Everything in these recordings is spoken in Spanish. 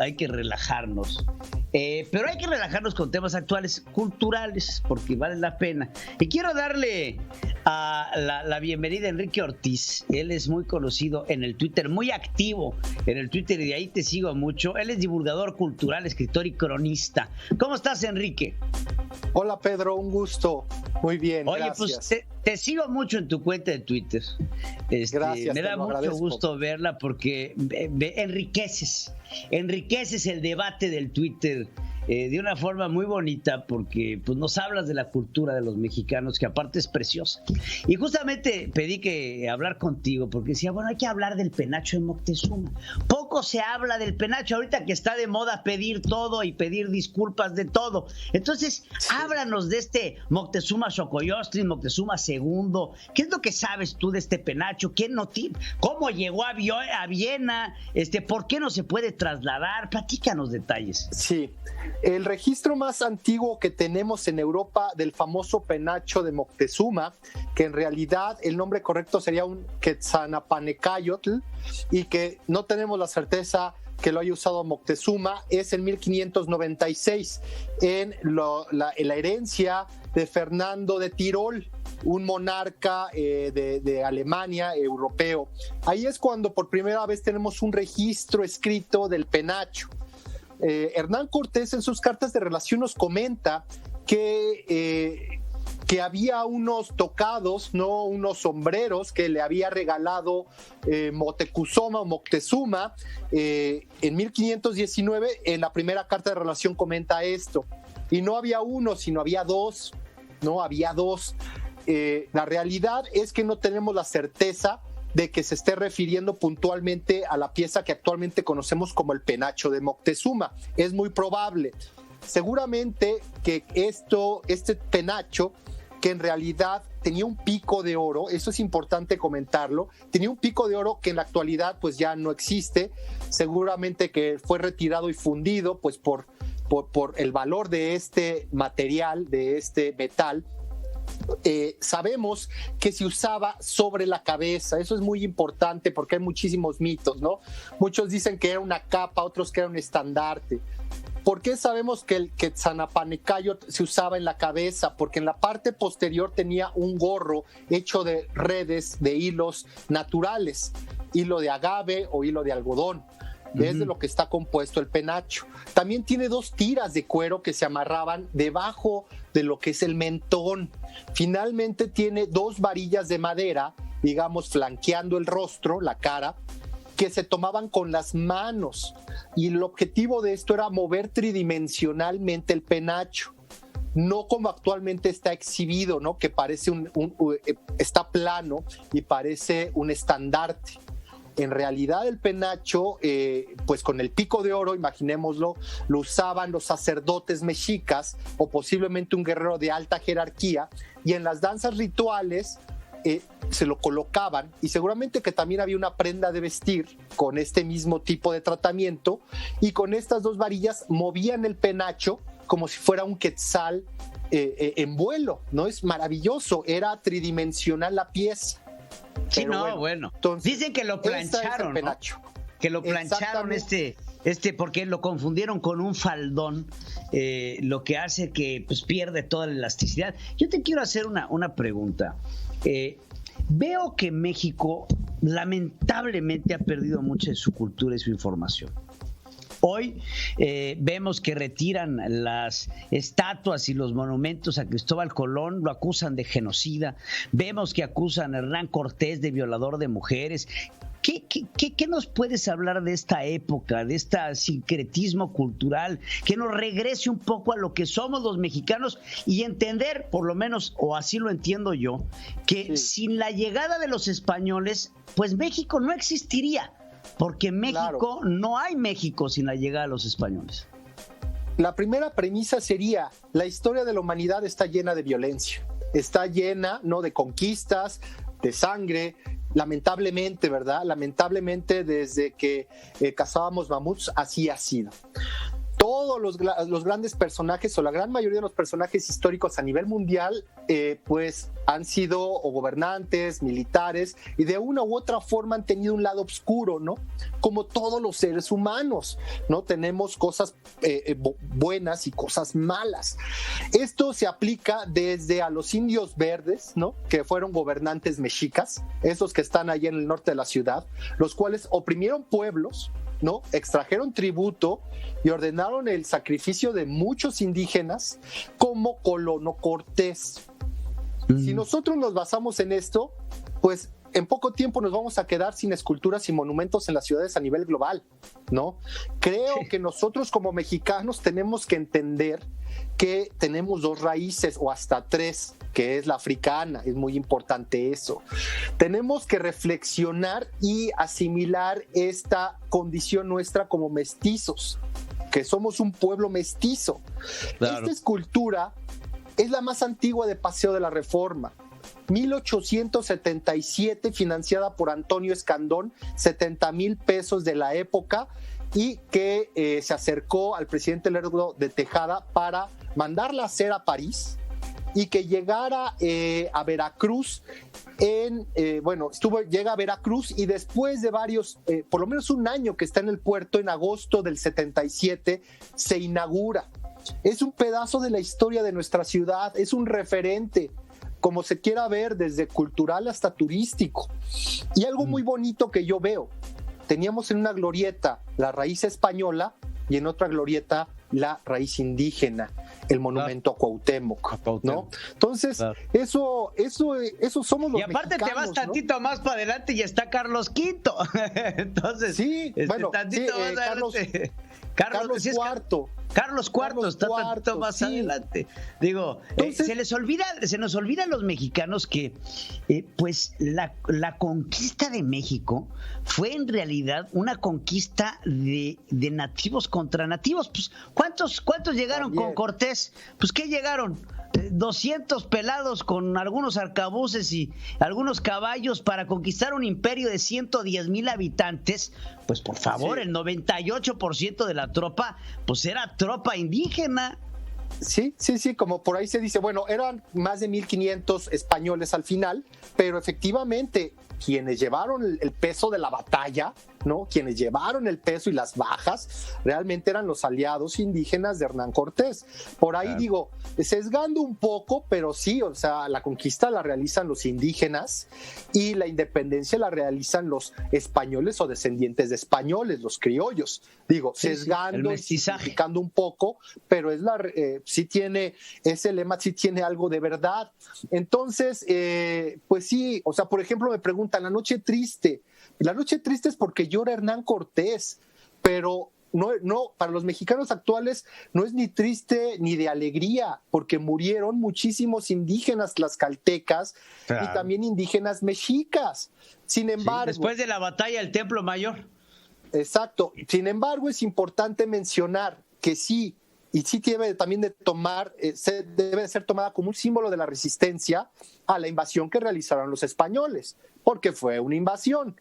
hay que relajarnos. Pero hay que relajarnos con temas actuales, culturales, porque vale la pena. Y quiero darle la bienvenida a Enrique Ortiz. Él es muy conocido en el Twitter, muy activo en el Twitter, y de ahí te sigo mucho. Él es divulgador cultural, escritor y cronista. ¿Cómo estás, Enrique? Hola, Pedro, un gusto. Muy bien, oye, gracias. Pues te sigo mucho en tu cuenta de Twitter. Gracias, me da mucho agradezco. gusto verla porque enriqueces el debate del Twitter de una forma muy bonita, porque pues nos hablas de la cultura de los mexicanos, que aparte es preciosa. Y justamente pedí que hablar contigo porque decía, bueno, hay que hablar del penacho de Moctezuma. Poco se habla del penacho ahorita que está de moda pedir todo y pedir disculpas de todo. Entonces, sí, háblanos de este Moctezuma Xocoyotzin, Moctezuma II. ¿Qué es lo que sabes tú de este penacho? ¿Cómo llegó a Viena? ¿Por qué no se puede trasladar? Platícanos detalles. Sí. El registro más antiguo que tenemos en Europa del famoso penacho de Moctezuma, que en realidad el nombre correcto sería un Quetzalpanecayotl, y que no tenemos la certeza que lo haya usado Moctezuma, es en 1596, en la herencia de Fernando de Tirol, un monarca de Alemania, europeo. Ahí es cuando por primera vez tenemos un registro escrito del penacho. Hernán Cortés en sus cartas de relación nos comenta que había unos tocados, ¿no? Unos sombreros que le había regalado Moctezuma en 1519. En la primera carta de relación comenta esto. Y no había uno, sino había dos. No, había dos. La realidad es que no tenemos la certeza de que se esté refiriendo puntualmente a la pieza que actualmente conocemos como el penacho de Moctezuma. Es muy probable. Seguramente que este penacho, que en realidad tenía un pico de oro, eso es importante comentarlo, tenía un pico de oro que en la actualidad pues ya no existe, seguramente que fue retirado y fundido pues por el valor de este material, de este metal. Sabemos que se usaba sobre la cabeza. Eso es muy importante porque hay muchísimos mitos, ¿no? Muchos dicen que era una capa, otros que era un estandarte. ¿Por qué sabemos que el Quetzalpanecayotl se usaba en la cabeza? Porque en la parte posterior tenía un gorro hecho de redes de hilos naturales, hilo de agave o hilo de algodón. Es de lo que está compuesto el penacho. También tiene dos tiras de cuero que se amarraban debajo de lo que es el mentón. Finalmente tiene dos varillas de madera, digamos, flanqueando el rostro, la cara, que se tomaban con las manos. Y el objetivo de esto era mover tridimensionalmente el penacho. No como actualmente está exhibido, ¿no? Que parece está plano y parece un estandarte. En realidad el penacho, pues con el pico de oro, imaginémoslo, lo usaban los sacerdotes mexicas o posiblemente un guerrero de alta jerarquía, y en las danzas rituales se lo colocaban, y seguramente que también había una prenda de vestir con este mismo tipo de tratamiento, y con estas dos varillas movían el penacho como si fuera un quetzal en vuelo, ¿no? Es maravilloso, era tridimensional la pieza. Sí, pero no, bueno. Entonces, dicen que lo plancharon, ¿no? Que lo plancharon porque lo confundieron con un faldón, lo que hace que pues pierde toda la elasticidad. Yo te quiero hacer una pregunta. Veo que México lamentablemente ha perdido mucha de su cultura y su información. Hoy vemos que retiran las estatuas y los monumentos a Cristóbal Colón, lo acusan de genocida. Vemos que acusan a Hernán Cortés de violador de mujeres. ¿Qué nos puedes hablar de esta época, de este sincretismo cultural, que nos regrese un poco a lo que somos los mexicanos y entender, por lo menos, o así lo entiendo yo, que sin la llegada de los españoles, pues México no existiría? Porque México, no hay México sin la llegada de los españoles. La primera premisa sería, la historia de la humanidad está llena de violencia, está llena, ¿no?, de conquistas, de sangre, lamentablemente, ¿verdad? Lamentablemente desde que cazábamos mamuts así ha sido. todos los grandes personajes o la gran mayoría de los personajes históricos a nivel mundial pues han sido o gobernantes, militares y de una u otra forma han tenido un lado oscuro, ¿no? Como todos los seres humanos, ¿no? Tenemos cosas buenas y cosas malas. Esto se aplica desde a los indios verdes, ¿no? Que fueron gobernantes mexicas, esos que están allí en el norte de la ciudad, los cuales oprimieron pueblos, ¿no? Extrajeron tributo y ordenaron el sacrificio de muchos indígenas como Colono Cortés. Si nosotros nos basamos en esto, pues en poco tiempo nos vamos a quedar sin esculturas y monumentos en las ciudades a nivel global, ¿no? Creo que nosotros como mexicanos tenemos que entender que tenemos dos raíces o hasta tres, que es la africana, es muy importante eso. Tenemos que reflexionar y asimilar esta condición nuestra como mestizos, que somos un pueblo mestizo. Claro. Esta escultura es la más antigua de Paseo de la Reforma, 1877, financiada por Antonio Escandón, 70,000 pesos de la época, y que se acercó al presidente Lerdo de Tejada para mandarla a hacer a París y que llegara a Veracruz. Llega a Veracruz y después de varios, por lo menos un año que está en el puerto, en agosto del 77, se inaugura. Es un pedazo de la historia de nuestra ciudad, es un referente, como se quiera ver, desde cultural hasta turístico. Y algo muy bonito que yo veo, teníamos en una glorieta la raíz española y en otra glorieta la raíz indígena, el monumento a Cuauhtémoc, ¿no? Entonces, eso somos los mexicanos. Y aparte te vas tantito, ¿no?, más para adelante y está Carlos V. Entonces, sí, tantito más adelante. Carlos IV. Carlos IV está tantito más adelante. Digo, entonces, se nos olvida a los mexicanos que pues la conquista de México fue en realidad una conquista de nativos contra nativos. Pues, ¿cuántos llegaron con Cortés? Pues, ¿qué llegaron? 200 pelados con algunos arcabuces y algunos caballos para conquistar un imperio de 110,000 habitantes. Pues por favor, sí. El 98% de la tropa pues era tropa indígena. Sí, como por ahí se dice, bueno, eran más de 1,500 españoles al final, pero efectivamente quienes llevaron el peso de la batalla, ¿no? Quienes llevaron el peso y las bajas realmente eran los aliados indígenas de Hernán Cortés. Por ahí digo, sesgando un poco, pero sí, o sea, la conquista la realizan los indígenas y la independencia la realizan los españoles o descendientes de españoles, los criollos. Digo, sesgando y simplificando un poco, pero es sí tiene ese lema, sí tiene algo de verdad. Entonces, pues sí, o sea, por ejemplo, me preguntan, la noche triste es porque llora Hernán Cortés, pero no, para los mexicanos actuales no es ni triste ni de alegría, porque murieron muchísimos indígenas tlaxcaltecas y también indígenas mexicas. Sin embargo, después de la batalla del Templo Mayor. Exacto. Sin embargo, es importante mencionar que sí, y sí debe también debe ser tomada como un símbolo de la resistencia a la invasión que realizaron los españoles, porque fue una invasión.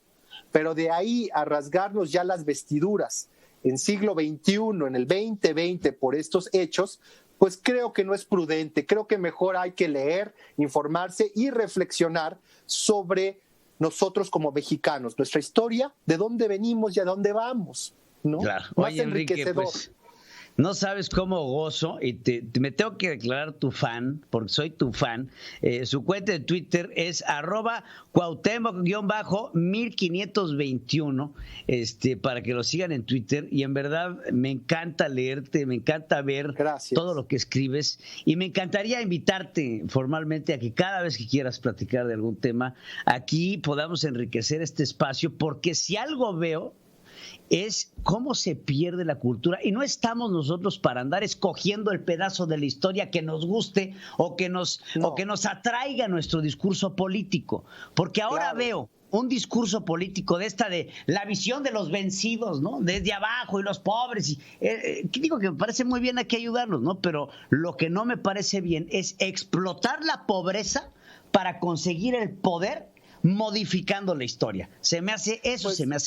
Pero de ahí a rasgarnos ya las vestiduras en siglo XXI, en el 2020, por estos hechos, pues creo que no es prudente. Creo que mejor hay que leer, informarse y reflexionar sobre nosotros como mexicanos, nuestra historia, de dónde venimos y a dónde vamos, ¿no? Claro. Oye, Enrique, pues, no sabes cómo gozo, y me tengo que declarar tu fan, porque soy tu fan. Su cuenta de Twitter es @Cuauhtémoc_1521, para que lo sigan en Twitter. Y en verdad me encanta leerte, me encanta ver todo lo que escribes, y me encantaría invitarte formalmente a que cada vez que quieras platicar de algún tema, aquí podamos enriquecer este espacio, porque si algo veo es cómo se pierde la cultura, y no estamos nosotros para andar escogiendo el pedazo de la historia que nos guste o que nos atraiga nuestro discurso político, porque ahora veo un discurso político de la visión de los vencidos, ¿no? Desde abajo, y los pobres, digo que me parece muy bien, hay que ayudarlos, ¿no? Pero lo que no me parece bien es explotar la pobreza para conseguir el poder, modificando la historia. Se me hace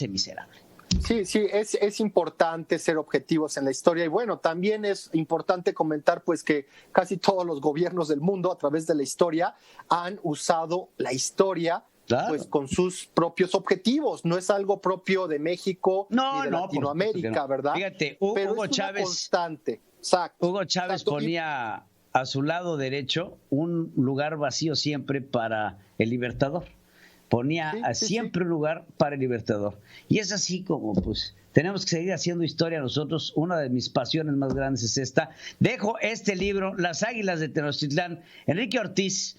miserable. Sí, es importante ser objetivos en la historia y bueno, también es importante comentar pues que casi todos los gobiernos del mundo a través de la historia han usado la historia pues con sus propios objetivos, no es algo propio de México ni de Latinoamérica, ¿verdad? Fíjate, pero Hugo es Chávez, constante. Exacto. Hugo Chávez ponía a su lado derecho un lugar vacío siempre para el Libertador. Ponía siempre un lugar para el Libertador. Y es así como, pues, tenemos que seguir haciendo historia nosotros. Una de mis pasiones más grandes es esta. Dejo este libro, Las Águilas de Tenochtitlán, Enrique Ortiz,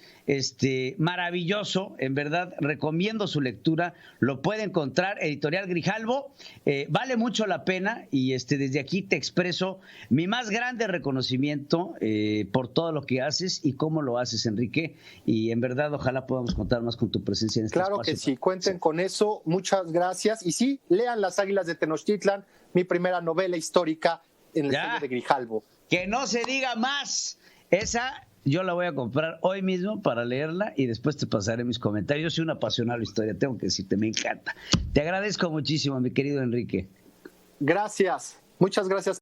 maravilloso, en verdad, recomiendo su lectura. Lo puede encontrar, Editorial Grijalvo. Vale mucho la pena y desde aquí te expreso mi más grande reconocimiento por todo lo que haces y cómo lo haces, Enrique. Y en verdad, ojalá podamos contar más con tu presencia en este espacio. Claro que sí, cuenten con eso. Muchas gracias. Y sí, lean Las Águilas de Tenochtitlán, mi primera novela histórica en el sello de Grijalvo. Que no se diga más. Esa yo la voy a comprar hoy mismo para leerla y después te pasaré mis comentarios. Yo soy un apasionado de la historia, tengo que decirte, me encanta. Te agradezco muchísimo, mi querido Enrique. Gracias, muchas gracias.